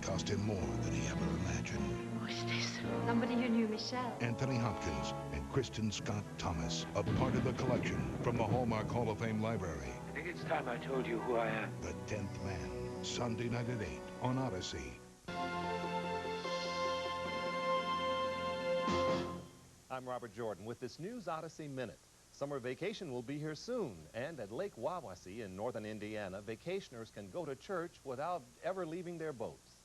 cost him more than he ever imagined. Who is this? Somebody who knew Michelle. Anthony Hopkins and Kristen Scott Thomas, a part of the collection from the Hallmark Hall of Fame library. I think it's time I told you who I am. The 10th Man, Sunday night at 8 on Odyssey. I'm Robert Jordan with this News Odyssey Minute. Summer vacation will be here soon, and at Lake Wawasee in northern Indiana, vacationers can go to church without ever leaving their boats.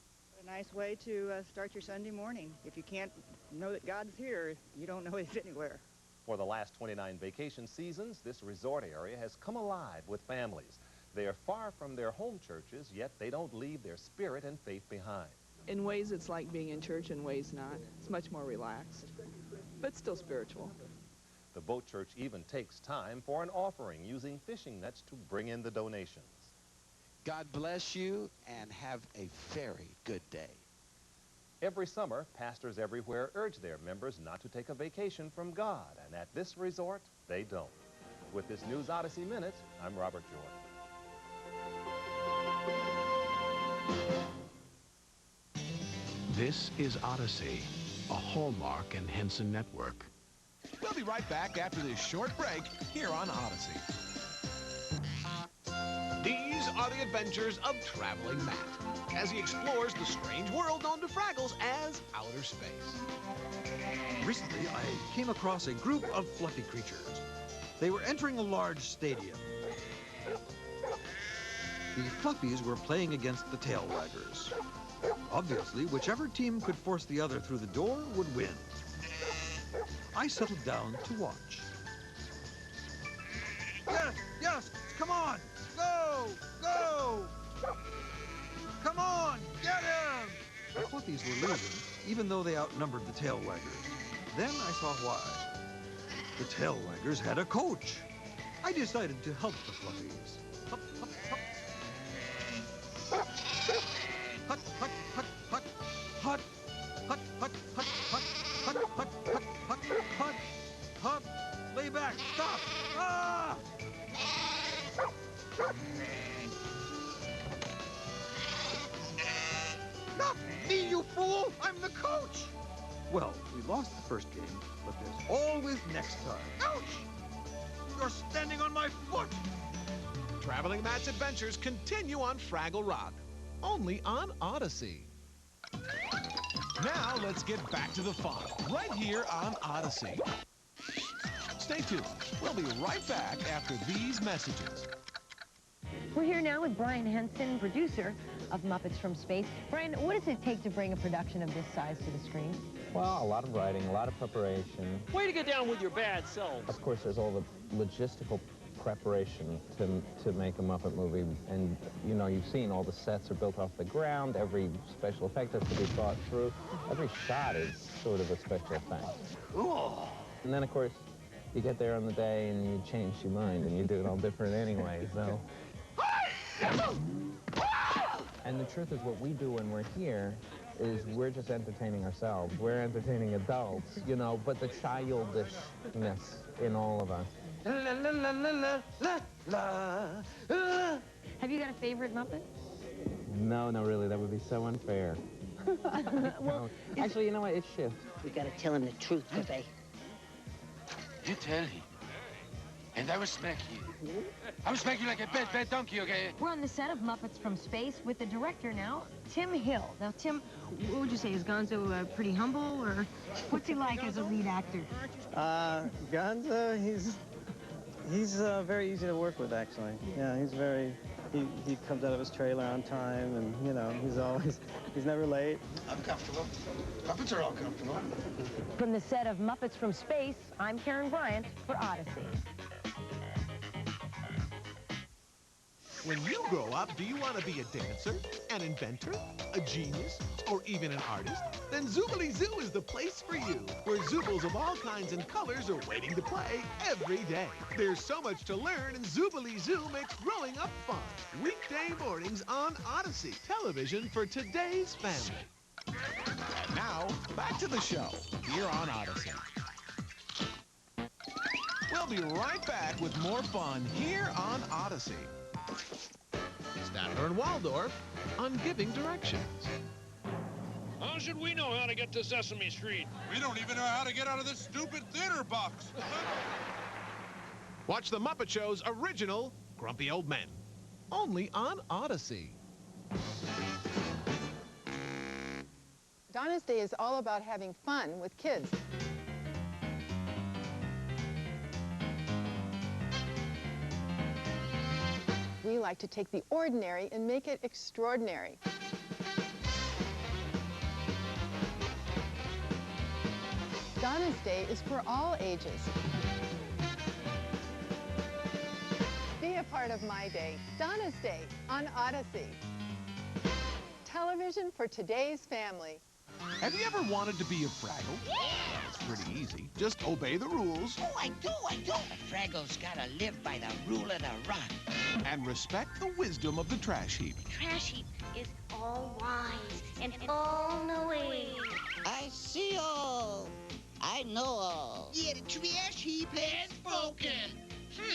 A nice way to start your Sunday morning. If you can't know that God's here, you don't know He's anywhere. For the last 29 vacation seasons, this resort area has come alive with families. They are far from their home churches, yet they don't leave their spirit and faith behind. In ways, it's like being in church, in ways not. It's much more relaxed, but still spiritual. The boat church even takes time for an offering, using fishing nets to bring in the donations. God bless you, and have a very good day. Every summer, pastors everywhere urge their members not to take a vacation from God, and at this resort, they don't. With this News Odyssey Minute, I'm Robert Jordan. This is Odyssey, a Hallmark and Henson network. We'll be right back after this short break here on Odyssey. These are the adventures of Traveling Matt as he explores the strange world known to Fraggles as outer space. Recently, I came across a group of fluffy creatures. They were entering a large stadium. The fluffies were playing against the tail waggers. Obviously, whichever team could force the other through the door would win. I settled down to watch. Yes, yes, come on, go, go! Come on, get him! The fluffies were losing, even though they outnumbered the tail waggers. Then I saw why. The tail waggers had a coach. I decided to help the fluffies. Hup, hup, hup. Hut, hut, hut, hut, hut, hut, hut, hut, hut, hut, hut, hut, hut, hut, hut. Lay back, stop! Ah! Not me, you fool! I'm the coach! Well, we lost the first game, but there's always next time. Ouch! You're standing on my foot! Traveling Matt's adventures continue on Fraggle Rock, only on Odyssey. Now let's get back to the fun, right here on Odyssey. Stay tuned. We'll be right back after these messages. We're here now with Brian Henson, producer of Muppets from Space. Brian, what does it take to bring a production of this size to the screen? Well, a lot of writing, a lot of preparation. Way to get down with your bad selves. Of course, there's all the logistical preparation to make a Muppet movie. And, you know, you've seen all the sets are built off the ground. Every special effect has to be thought through. Every shot is sort of a special effect. Cool. And then, of course, you get there on the day and you change your mind and you do it all different anyway, so. And the truth is, what we do when we're here is we're just entertaining ourselves. We're entertaining adults, you know, but the childishness in all of us. La, la, la, la, la, la, la. Have you got a favorite Muppet? No, no, really, that would be so unfair. Well, no. Actually, you know what, it's Shift. We gotta tell him the truth, Pepe. You tell him. And I will smack you. I will smack you like a bad donkey, okay? We're on the set of Muppets from Space with the director now, Tim Hill. Now, Tim, what would you say? Is Gonzo pretty humble, or what's he like as a lead actor? Gonzo, he's very easy to work with, actually. Yeah, he's very... He comes out of his trailer on time, and, you know, he's never late. I'm comfortable. Muppets are all comfortable. From the set of Muppets from Space, I'm Karen Bryant for Odyssey. When you grow up, do you want to be a dancer, an inventor, a genius, or even an artist? Then Zoobilee Zoo is the place for you, where Zoobles of all kinds and colors are waiting to play every day. There's so much to learn, and Zoobilee Zoo makes growing up fun. Weekday mornings on Odyssey, television for today's family. And now, back to the show, here on Odyssey. We'll be right back with more fun here on Odyssey. Statler and Waldorf on Giving Directions. How should we know how to get to Sesame Street? We don't even know how to get out of this stupid theater box. Watch The Muppet Show's original Grumpy Old Men, only on Odyssey. Donna's Day is all about having fun with kids. We like to take the ordinary and make it extraordinary. Donna's Day is for all ages. Be a part of my day, Donna's Day, on Odyssey. Television for today's family. Have you ever wanted to be a Fraggle? Yeah! It's pretty easy. Just obey the rules. Oh, I do. A Fraggle's gotta live by the rule of the rock. And respect the wisdom of the trash heap. The trash heap is all wise and all knowing. I see all. I know all. Yeah, the trash heap has spoken.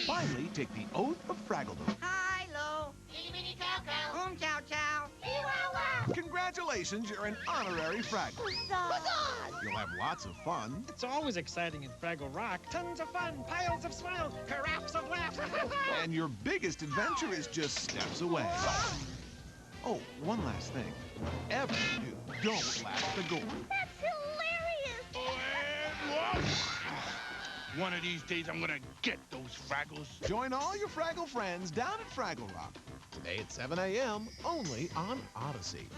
Finally, take the oath of Fraggledom. Hi-lo. Itty-bitty-cow-cow. Chow-chow. Ee-wow-wow. Congratulations, you're an honorary Fraggle. You'll have lots of fun. It's always exciting in Fraggle Rock. Tons of fun, piles of smiles, carafes of laughs. And your biggest adventure is just steps away. Oh, one last thing. Whatever you do, don't laugh at the gore. That's hilarious. One of these days, I'm gonna get those Fraggles. Join all your Fraggle friends down at Fraggle Rock. Today at 7 a.m., only on Odyssey.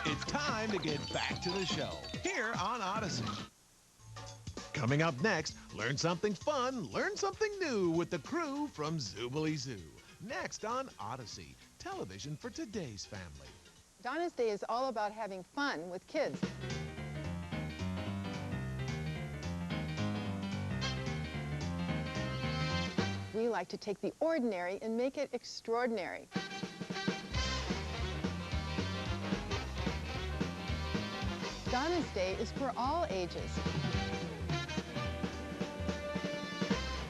It's time to get back to the show, here on Odyssey. Coming up next, learn something fun, learn something new with the crew from Zoobilee Zoo. Next on Odyssey, television for today's family. Donna's Day is all about having fun with kids. We like to take the ordinary and make it extraordinary. Donna's Day is for all ages.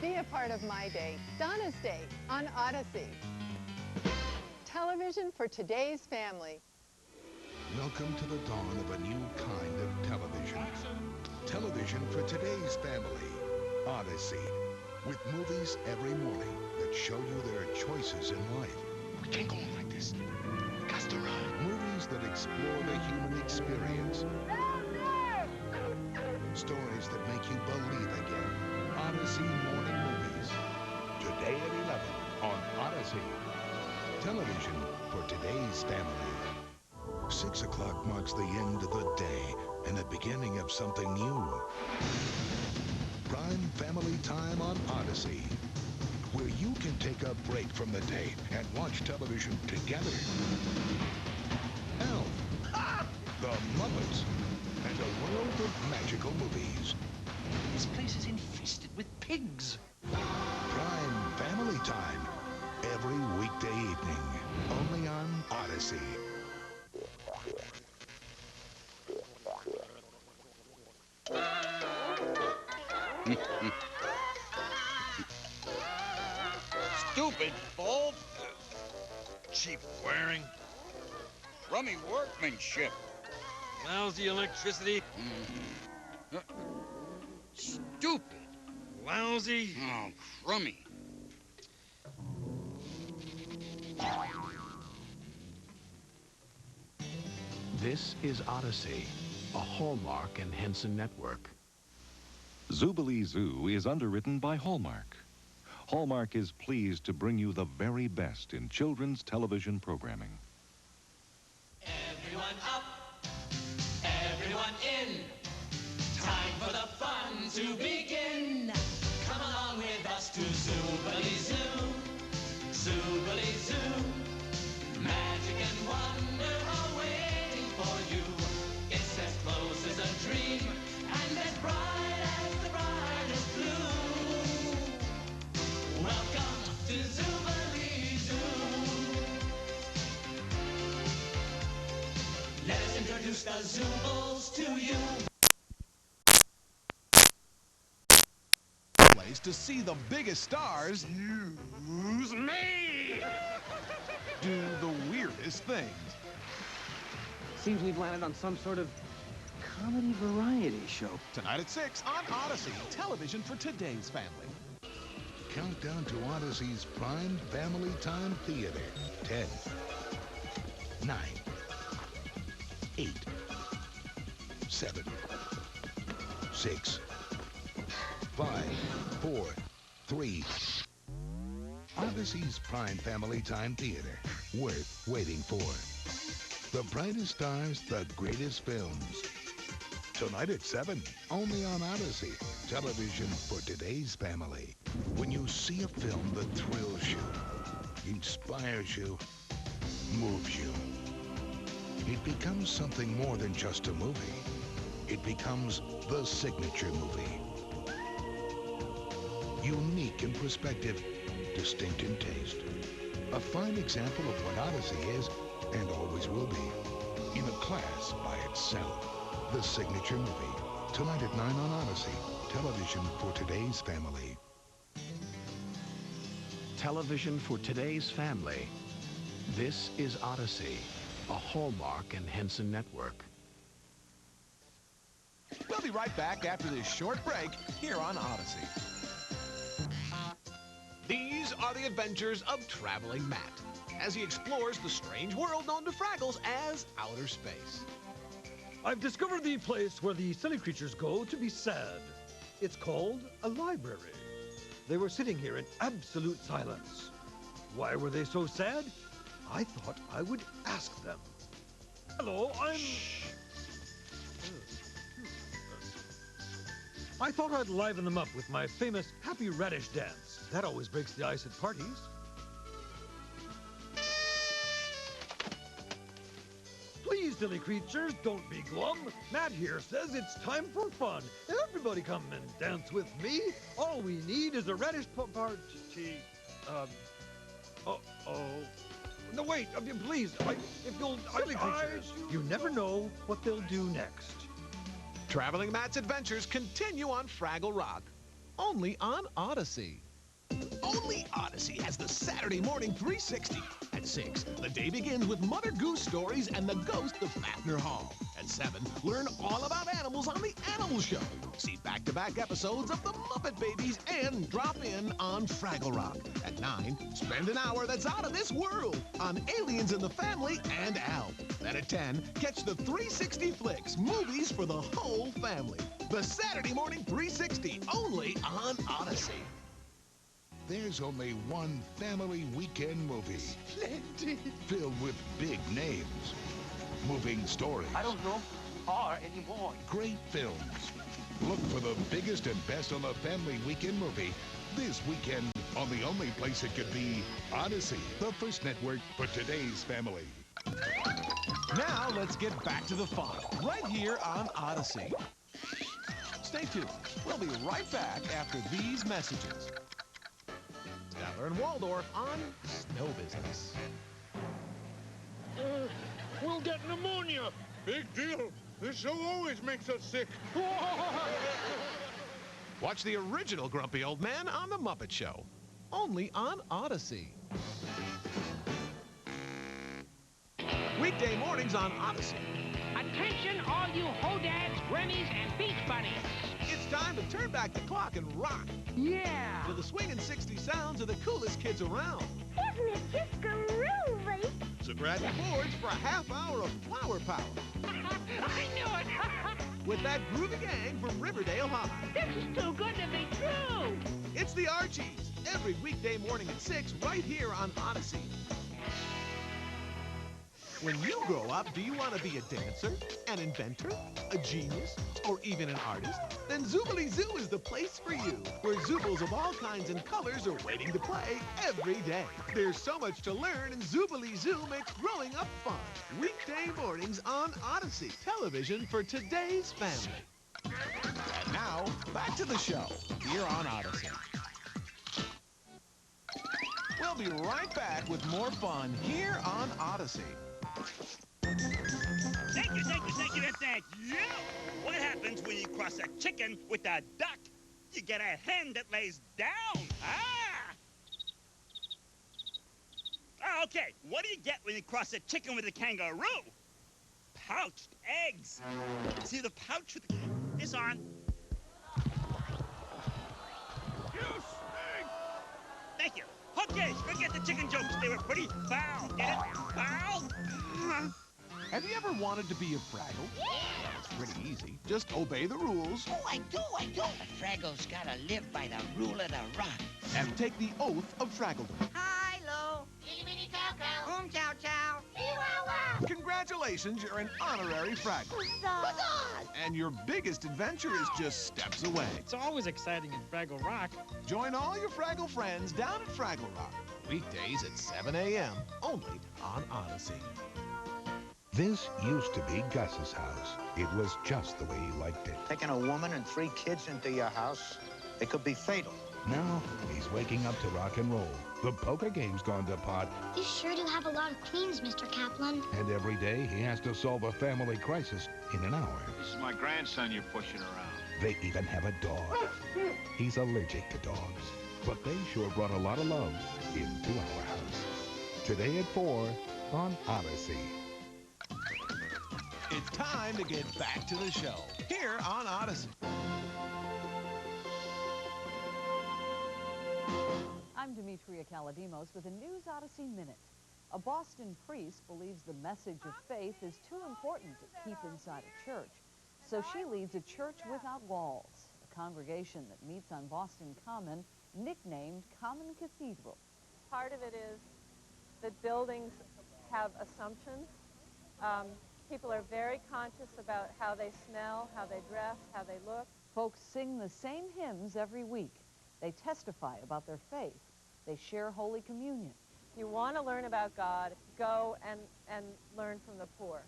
Be a part of my day, Donna's Day, on Odyssey. Television for today's family. Welcome to the dawn of a new kind of television. Television for today's family. Odyssey. With movies every morning that show you there are choices in life. We can't go on like this. We got to run. Movies that explore the human experience. Stories that make you believe again. Odyssey Morning Movies. Today at 11 on Odyssey. Television for today's family. 6 o'clock marks the end of the day and the beginning of something new. Prime family time on Odyssey, where you can take a break from the day and watch television together. ALF, The Muppets, and a world of magical movies. This place is infested with pigs. Prime family time, every weekday evening, only on Odyssey. Stupid bulb. Cheap wiring. Rummy workmanship. Lousy electricity. Stupid. Lousy. Oh, crummy. This is Odyssey, a Hallmark and Henson Network. Zoobilee Zoo is underwritten by Hallmark. Hallmark is pleased to bring you the very best in children's television programming. Everyone up, everyone in. Time for the fun to begin. Come along with us to Zoobilee Zoo. Zoobilee Zoo. Magic and wonder are waiting for you. It's as close as a dream and as bright as the brightest blue. Welcome to Zoobilee Zoo. Let us introduce the Zoobles to you. Place to see the biggest stars. Use me! Do the weirdest things. Seems we've landed on some sort of comedy variety show. Tonight at 6 on Odyssey, television for today's family. Countdown to Odyssey's prime family time theater. 10, 9, 8, 7, 6, 5, 4, 3. Odyssey's prime family time theater. Worth waiting for. The brightest stars, the greatest films. Tonight at 7, only on Odyssey. Television for today's family. When you see a film that thrills you, inspires you, moves you, it becomes something more than just a movie. It becomes the signature movie. Unique in perspective, distinct in taste. A fine example of what Odyssey is and always will be. In a class by itself. The signature movie. Tonight at 9 on Odyssey. Television for today's family. Television for today's family. This is Odyssey, a Hallmark and Henson network. We'll be right back after this short break here on Odyssey. These are the adventures of Traveling Matt as he explores the strange world known to Fraggles as outer space. I've discovered the place where the silly creatures go to be sad. It's called a library. They were sitting here in absolute silence. Why were they so sad? I thought I would ask them. Hello, I'm... I thought I'd liven them up with my famous Happy Radish dance. That always breaks the ice at parties. Please, silly creatures, don't be glum. Matt here says it's time for fun. Everybody come and dance with me. All we need is a radish party. No, wait, please, if you'll... Silly creatures, you never know what they'll do next. Traveling Matt's adventures continue on Fraggle Rock, only on Odyssey. Only Odyssey has the Saturday morning 360. At 6, the day begins with Mother Goose stories and the ghost of Fafner Hall. At 7, learn all about animals on the Animal Show. See back-to-back episodes of the Muppet Babies and drop in on Fraggle Rock. At 9, spend an hour that's out of this world on Aliens in the Family and ALF. Then at 10, catch the 360 Flicks, movies for the whole family. The Saturday morning 360, only on Odyssey. There's only one family weekend movie. Splendid. Filled with big names. Moving stories. I don't know R anymore. Great films. Look for the biggest and best on the family weekend movie this weekend on the only place it could be, Odyssey, the first network for today's family. Now let's get back to the fun, right here on Odyssey. Stay tuned. We'll be right back after these messages. Statler and Waldorf on Snow Business. We'll get pneumonia. Big deal. This show always makes us sick. Watch the original Grumpy Old Man on The Muppet Show, only on Odyssey. Weekday mornings on Odyssey. Attention, all you hodads, grannies, and beach bunnies. It's time to turn back the clock and rock. Yeah. To the swinging 60 sounds of the coolest kids around. Isn't it just groovy? So grab your boards for a half hour of flower power. I knew it. With that groovy gang from Riverdale High. This is too good to be true. It's the Archies, every weekday morning at 6, right here on Odyssey. When you grow up, do you want to be a dancer, an inventor, a genius, or even an artist? Then Zoobilee Zoo is the place for you, where Zoobles of all kinds and colors are waiting to play every day. There's so much to learn, and Zoobilee Zoo makes growing up fun. Weekday mornings on Odyssey, television for today's family. And now, back to the show, here on Odyssey. We'll be right back with more fun here on Odyssey. Thank you, and thank you. What happens when you cross a chicken with a duck? You get a hen that lays down. Okay, what do you get when you cross a chicken with a kangaroo? pouched eggs. See, the pouch with the is on. You stink! Thank you. Okay, forget the chicken jokes. They were pretty foul. Get it? Foul? Have you ever wanted to be a Fraggle? Yeah! It's pretty easy. Just obey the rules. Oh, I do. A Fraggle's gotta live by the rule of the rock. And take the oath of Fraggledom. Hi, Lo. Itty bitty cow cow. Chow chow. Wee-wow-wow. Congratulations, you're an honorary Fraggle. Huzzah! And your biggest adventure is just steps away. It's always exciting in Fraggle Rock. Join all your Fraggle friends down at Fraggle Rock. Weekdays at 7 a.m. only on Odyssey. This used to be Gus's house. It was just the way he liked it. Taking a woman and 3 kids into your house, it could be fatal. Now, he's waking up to rock and roll. The poker game's gone to pot. You sure do have a lot of queens, Mr. Kaplan. And every day, he has to solve a family crisis in an hour. This is my grandson you're pushing around. They even have a dog. He's allergic to dogs. But they sure brought a lot of love into our house. Today at 4 on Odyssey. It's time to get back to the show here on Odyssey. I'm Demetria Kaladimos with a News Odyssey Minute. A Boston priest believes the message of faith is too important to keep inside a church, so she leads a church without walls, a congregation that meets on Boston Common, nicknamed Common Cathedral. Part of it is that buildings have assumptions. People are very conscious about how they smell, how they dress, how they look. Folks sing the same hymns every week. They testify about their faith. They share Holy Communion. You want to learn about God, go and learn from the poor.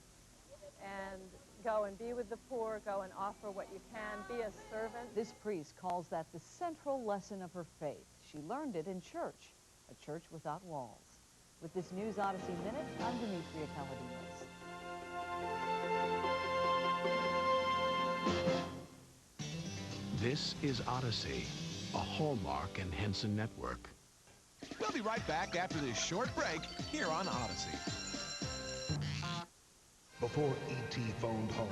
And go and be with the poor, go and offer what you can, be a servant. This priest calls that the central lesson of her faith. She learned it in church, a church without walls. With this News Odyssey Minute, I'm Demetria Kaladimos. This is Odyssey, a Hallmark and Henson Network. We'll be right back after this short break here on Odyssey. Before E.T. phoned home,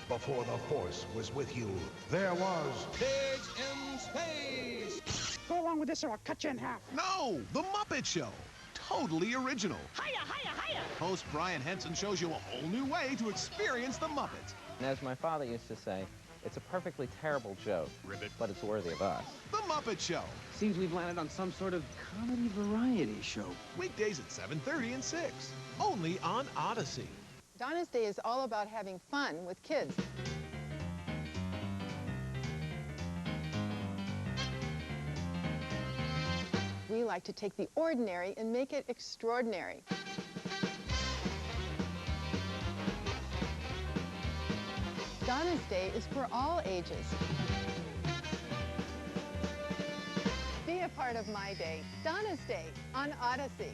before the Force was with you, there was Pigs in space! Go along with this or I'll cut you in half. No, The Muppet Show. Totally original. Hiya, hiya, hiya! Host Brian Henson shows you a whole new way to experience the Muppets. And as my father used to say, it's a perfectly terrible joke, but it's worthy of us. The Muppet Show. Seems we've landed on some sort of comedy variety show. Weekdays at 7:30 and 6. Only on Odyssey. Donna's Day is all about having fun with kids. We like to take the ordinary and make it extraordinary. Donna's Day is for all ages. Be a part of my day, Donna's Day, on Odyssey.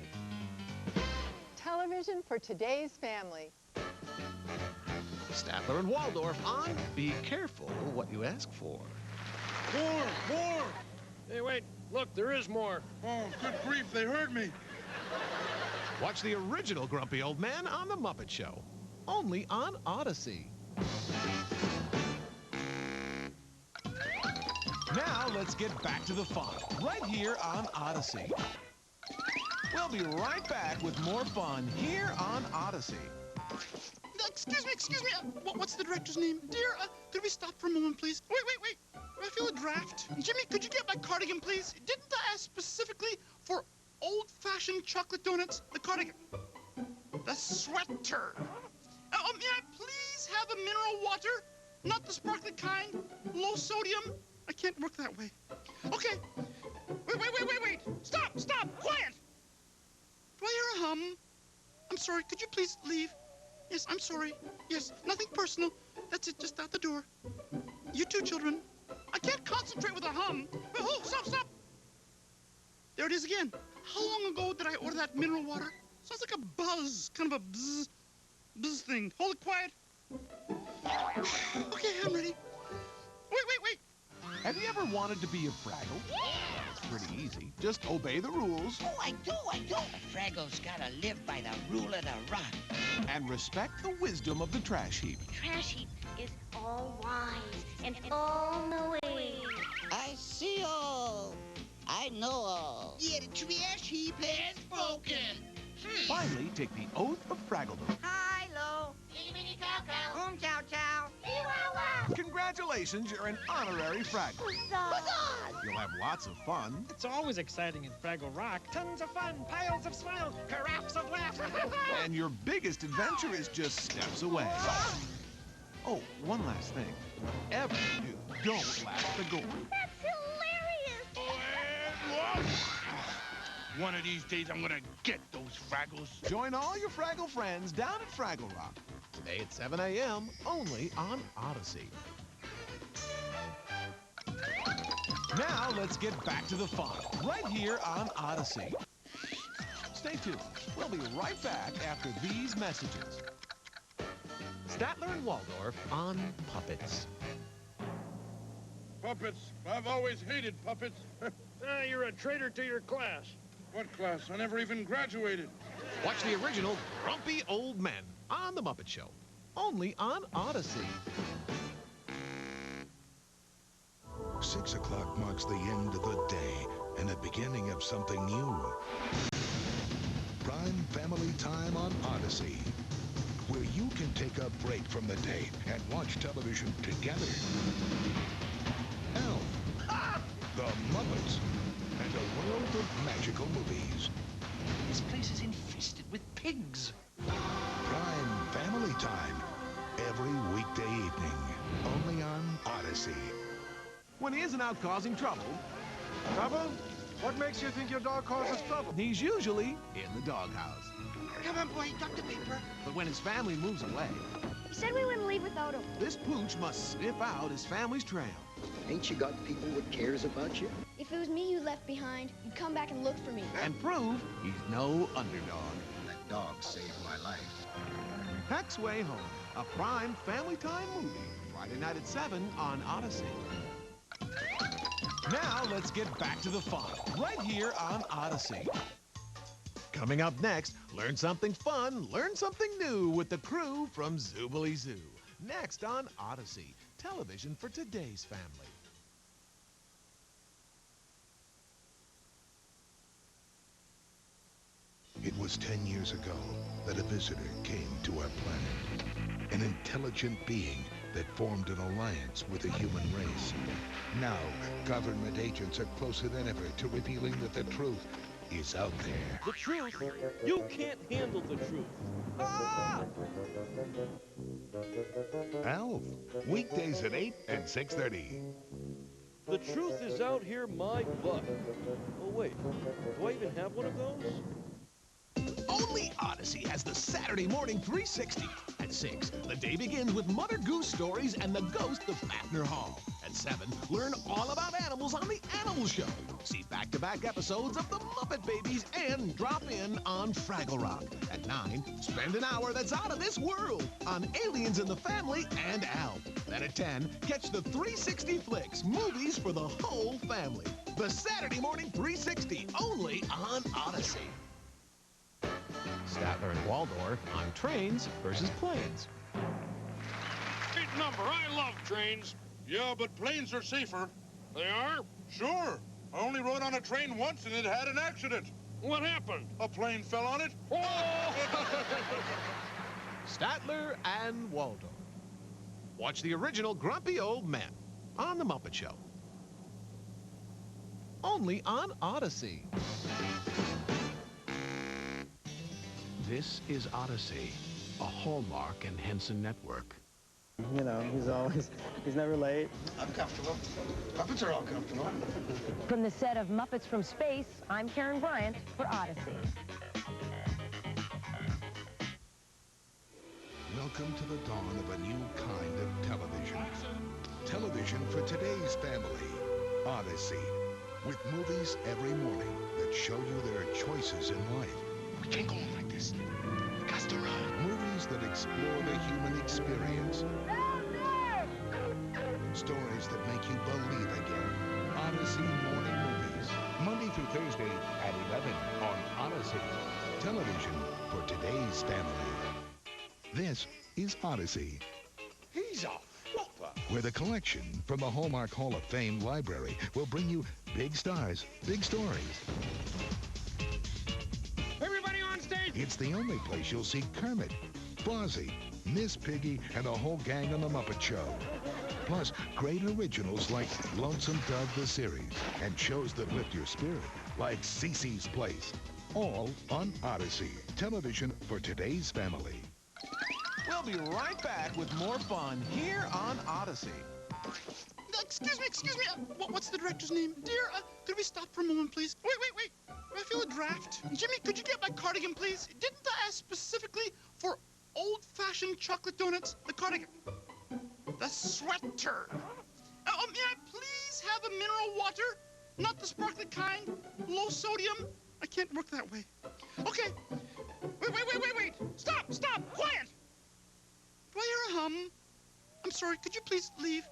Television for today's family. Statler and Waldorf on Be Careful What You Ask For. More! Hey, wait. Look, there is more. Oh, good grief, they heard me. Watch the original Grumpy Old Man on The Muppet Show. Only on Odyssey. Now let's get back to the fun, right here on Odyssey. We'll be right back with more fun here on Odyssey. Excuse me. What's the director's name? Dear, could we stop for a moment, please? Wait. I feel a draft. Jimmy, could you get my cardigan, please? Didn't I ask specifically for old-fashioned chocolate donuts? The cardigan. The sweater. May I please have a mineral water? Not the sparkling kind. Low sodium. I can't work that way. Okay. Wait. Stop. Quiet. Do I hear a hum? I'm sorry. Could you please leave? Yes, I'm sorry. Yes, nothing personal. That's it. Just out the door. You too, children. I can't concentrate with a hum. Oh, stop. There it is again. How long ago did I order that mineral water? Sounds like a buzz. Kind of a buzz thing. Hold it quiet. Okay, I'm ready. Wait. Have you ever wanted to be a Fraggle? Yeah! It's pretty easy. Just obey the rules. Oh, I do. A Fraggle's gotta live by the rule of the rock. And respect the wisdom of the trash heap. Trash heap is all wise and all knowing. I see all. I know all. Yeah, the trash heap has spoken. Finally, take the oath of Fraggledom. Hi, Lo. Mini cow cow. Chow chow. Wow. Congratulations, you're an honorary Fraggle. You'll have lots of fun. It's always exciting in Fraggle Rock. Tons of fun, piles of smiles, carafes of laughs. And your biggest adventure is just steps away. Oh, one last thing. Whatever you do, don't laugh the gore. That's hilarious. One of these days, I'm gonna get those Fraggles. Join all your Fraggle friends down at Fraggle Rock. Today at 7 a.m., only on Odyssey. Now let's get back to the fun, right here on Odyssey. Stay tuned. We'll be right back after these messages. Statler and Waldorf on puppets. Puppets. I've always hated puppets. You're a traitor to your class. What class? I never even graduated. Watch the original Grumpy Old Men on The Muppet Show, only on Odyssey. 6 o'clock marks the end of the day and the beginning of something new. Prime Family Time on Odyssey, where you can take a break from the day and watch television together. ALF, The Muppets, and a world of magical movies. This place is infested with pigs. Prime Family Time, every weekday evening, only on Odyssey. When he isn't out causing trouble. Trouble? What makes you think your dog causes trouble? He's usually in the doghouse. Come on, boy, duck the paper. But when his family moves away, He said we wouldn't leave without him. this pooch must sniff out his family's trail. Ain't you got people what cares about you? If it was me you left behind, you'd come back and look for me. And prove he's no underdog. That dog saved my life. Heck's Way Home, a Prime Family Time movie. Friday night at 7 on Odyssey. Now let's get back to the fun, right here on Odyssey. Coming up next, learn something fun, learn something new with the crew from Zoobly Zoo. Next on Odyssey, television for today's family. It was 10 years ago that a visitor came to our planet. An intelligent being that formed an alliance with the human race. Now, government agents are closer than ever to revealing that the truth is out there. The truth? You can't handle the truth. Ah! ALF, weekdays at 8 and 6:30. The truth is out here my butt. Oh, wait. Do I even have one of those? Only Odyssey has the Saturday Morning 360. At 6, the day begins with Mother Goose stories and the ghost of Fafner Hall. At 7, learn all about animals on The Animal Show. See back-to-back episodes of The Muppet Babies and drop in on Fraggle Rock. At 9, spend an hour that's out of this world on Aliens in the Family and ALF. Then at 10, catch the 360 Flicks, movies for the whole family. The Saturday Morning 360, only on Odyssey. Statler and Waldorf on Trains versus Planes. Big number. I love trains. Yeah, but planes are safer. They are? Sure. I only rode on a train once and it had an accident. What happened? A plane fell on it. Oh! Statler and Waldorf. Watch the original Grumpy Old Men on The Muppet Show. Only on Odyssey. This is Odyssey, a Hallmark and Henson network. You know, he's never late. I'm comfortable. Puppets are all comfortable. From the set of Muppets from Space, I'm Karen Bryant for Odyssey. Welcome to the dawn of a new kind of television. Television for today's family. Odyssey. With movies every morning that show you there are choices in life. We can't go on like this. We got to run. Movies that explore the human experience. Stories that make you believe again. Odyssey Morning Movies. Monday through Thursday at 11 on Odyssey. Television for today's family. This is Odyssey, He's a whopper. where the collection from the Hallmark Hall of Fame library will bring you big stars, big stories. Everybody on stage! It's the only place you'll see Kermit, Fozzie, Miss Piggy, and the whole gang on The Muppet Show. Plus, great originals like Lonesome Dove the series and shows that lift your spirit like Cece's Place. All on Odyssey, television for today's family. We'll be right back with more fun here on Odyssey. Excuse me. What's the director's name? Dear, could we stop for a moment, please? Wait. I feel a draft. Jimmy, could you get my cardigan, please? Didn't I ask specifically for old-fashioned chocolate donuts? The cardigan. The sweater. May I please have a mineral water? Not the sparkly kind. Low sodium. I can't work that way. Okay. Wait. Stop. Quiet. Do I hear a hum? I'm sorry. Could you please leave?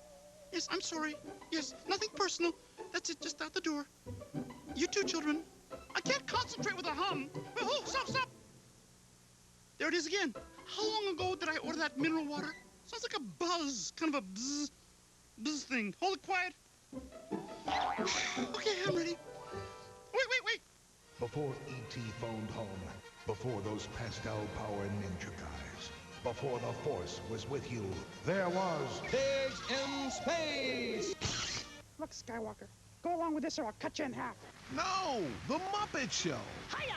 Yes, I'm sorry. Yes, nothing personal. That's it. Just out the door. You too, children. I can't concentrate with a hum. Oh, stop. There it is again. How long ago did I order that mineral water? Sounds like a buzz. Kind of a buzz thing. Hold it quiet. Okay, I'm ready. Wait. Before E.T. phoned home, before those pastel power ninja guys, before the Force was with you, there was Pigs in space! Look, Skywalker, go along with this or I'll cut you in half. No, The Muppet Show. Hiya!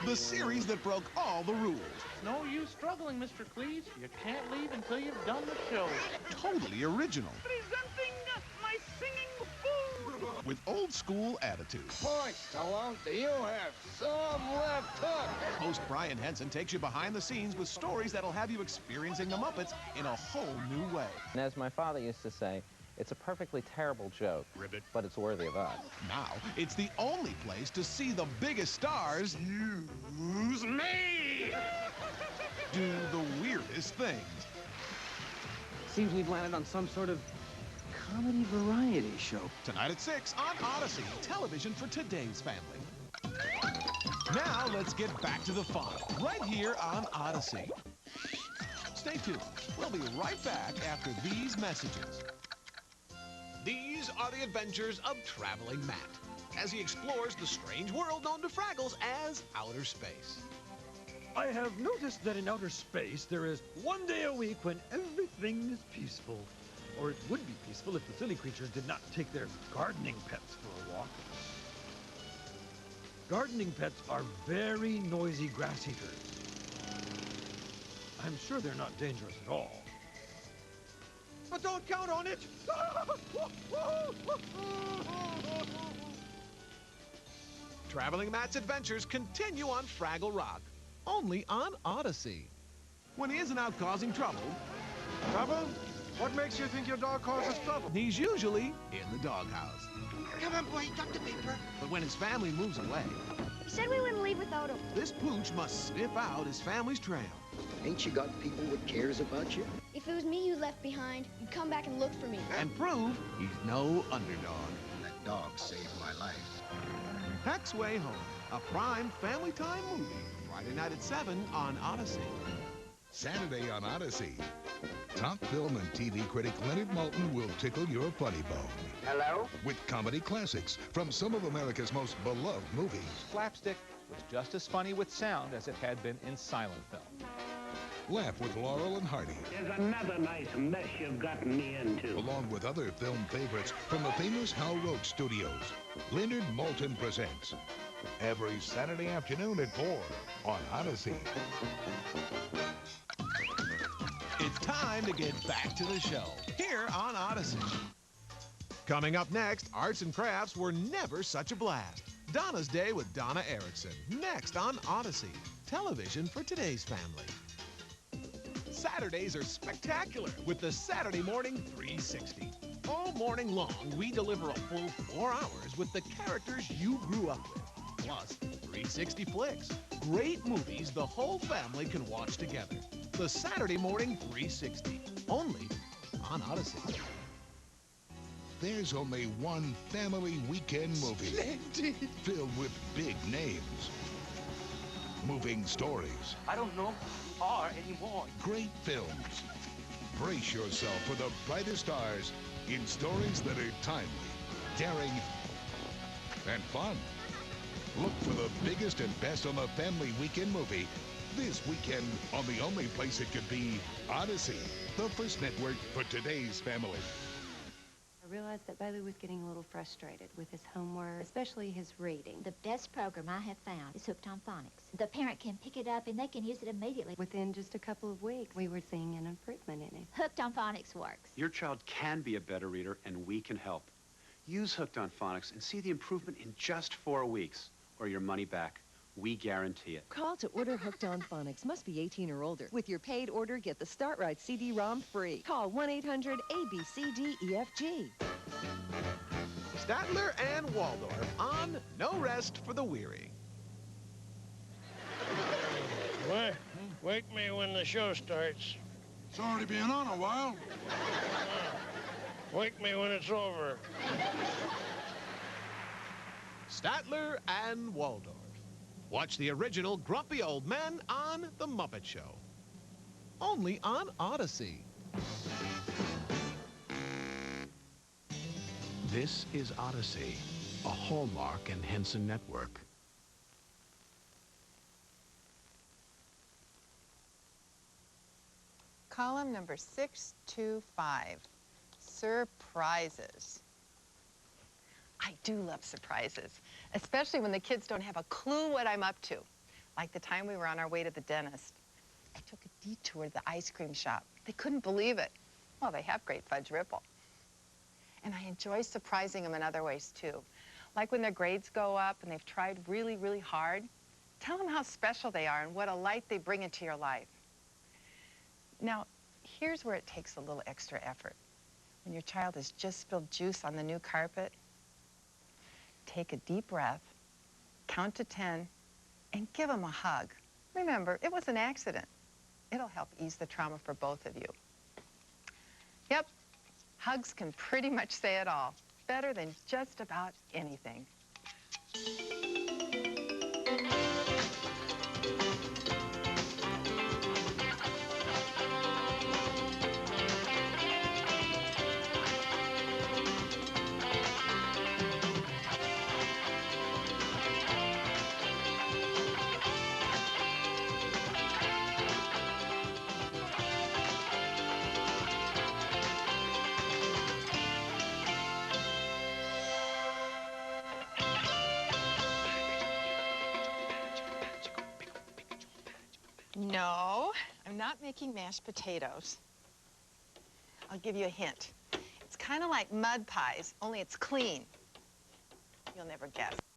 The series that broke all the rules. No use struggling, Mr. Cleese. You can't leave until you've done the show. Totally original. Presenting my singing fool! With old school attitude. Boy, Stallone, you have some left hook. Host Brian Henson takes you behind the scenes with stories that'll have you experiencing the Muppets in a whole new way. And as my father used to say, it's a perfectly terrible joke, but it's worthy of us. Now, it's the only place to see the biggest stars Use me! do the weirdest things. Seems we've landed on some sort of comedy variety show. Tonight at 6 on Odyssey, television for today's family. Now, let's get back to the fun, right here on Odyssey. Stay tuned. We'll be right back after these messages. These are the adventures of Traveling Matt, as he explores the strange world known to Fraggles as outer space. I have noticed that in outer space there is one day a week when everything is peaceful. Or it would be peaceful if the silly creatures did not take their gardening pets for a walk. Gardening pets are very noisy grass eaters. I'm sure they're not dangerous at all. But don't count on it! Traveling Matt's adventures continue on Fraggle Rock, only on Odyssey. When he isn't out causing trouble... Trouble? What makes you think your dog causes trouble? He's usually in the doghouse. Come on, boy. Duck the paper. But when his family moves away... He said we wouldn't leave without him. This pooch must sniff out his family's trail. Ain't you got people what cares about you? If it was me you left behind, you'd come back and look for me. And prove he's no underdog. That dog saved my life. Heck's Way Home, a prime family time movie. Friday night at 7 on Odyssey. Saturday on Odyssey. Top film and TV critic Leonard Maltin will tickle your funny bone. Hello? With comedy classics from some of America's most beloved movies. Slapstick was just as funny with sound as it had been in silent film. Laugh with Laurel and Hardy. There's another nice mess you've gotten me into. Along with other film favorites from the famous Hal Roach Studios. Leonard Maltin presents. Every Saturday afternoon at 4 on Odyssey. It's time to get back to the show, here on Odyssey. Coming up next, arts and crafts were never such a blast. Donna's Day with Donna Erickson, next on Odyssey, television for today's family. Saturdays are spectacular with the Saturday Morning 360. All morning long, we deliver a full 4 hours with the characters you grew up with. Plus, 360 flicks. Great movies the whole family can watch together. The Saturday Morning 360, only on Odyssey. There's only one family weekend movie. Splendid. Filled with big names. Moving stories. I don't know who you are anymore. great films. Brace yourself for the brightest stars in stories that are timely, daring, and fun. Look for the biggest and best on the family weekend movie this weekend on the only place it could be, Odyssey, the first network for today's family. I realized that Bailey was getting a little frustrated with his homework, especially his reading. The best program I have found is Hooked on Phonics. The parent can pick it up and they can use it immediately. Within just a couple of weeks, we were seeing an improvement in it. Hooked on Phonics works. Your child can be a better reader, and we can help. Use Hooked on Phonics and see the improvement in just 4 weeks, or your money back. We guarantee it. Call to order Hooked on Phonics. Must be 18 or older. With your paid order, get the Start Right CD-ROM free. Call 1-800-ABCDEFG. Statler and Waldorf on No Rest for the Weary. Wake me when the show starts. It's already been on a while. Wake me when it's over. Statler and Waldorf. Watch the original Grumpy Old Men on The Muppet Show. Only on Odyssey. This is Odyssey, a Hallmark and Henson network. Column number 625, surprises. I do love surprises, especially when the kids don't have a clue what I'm up to. Like the time we were on our way to the dentist. I took a detour to the ice cream shop. They couldn't believe it. Well, they have great fudge ripple. And I enjoy surprising them in other ways, too. Like when their grades go up and they've tried really, really hard. Tell them how special they are and what a light they bring into your life. Now, here's where it takes a little extra effort. When your child has just spilled juice on the new carpet, take a deep breath, count to 10, and give them a hug. Remember, it was an accident. It'll help ease the trauma for both of you. Yep, hugs can pretty much say it all. Better than just about anything. No, I'm not making mashed potatoes. I'll give you a hint. It's kind of like mud pies, only it's clean. You'll never guess.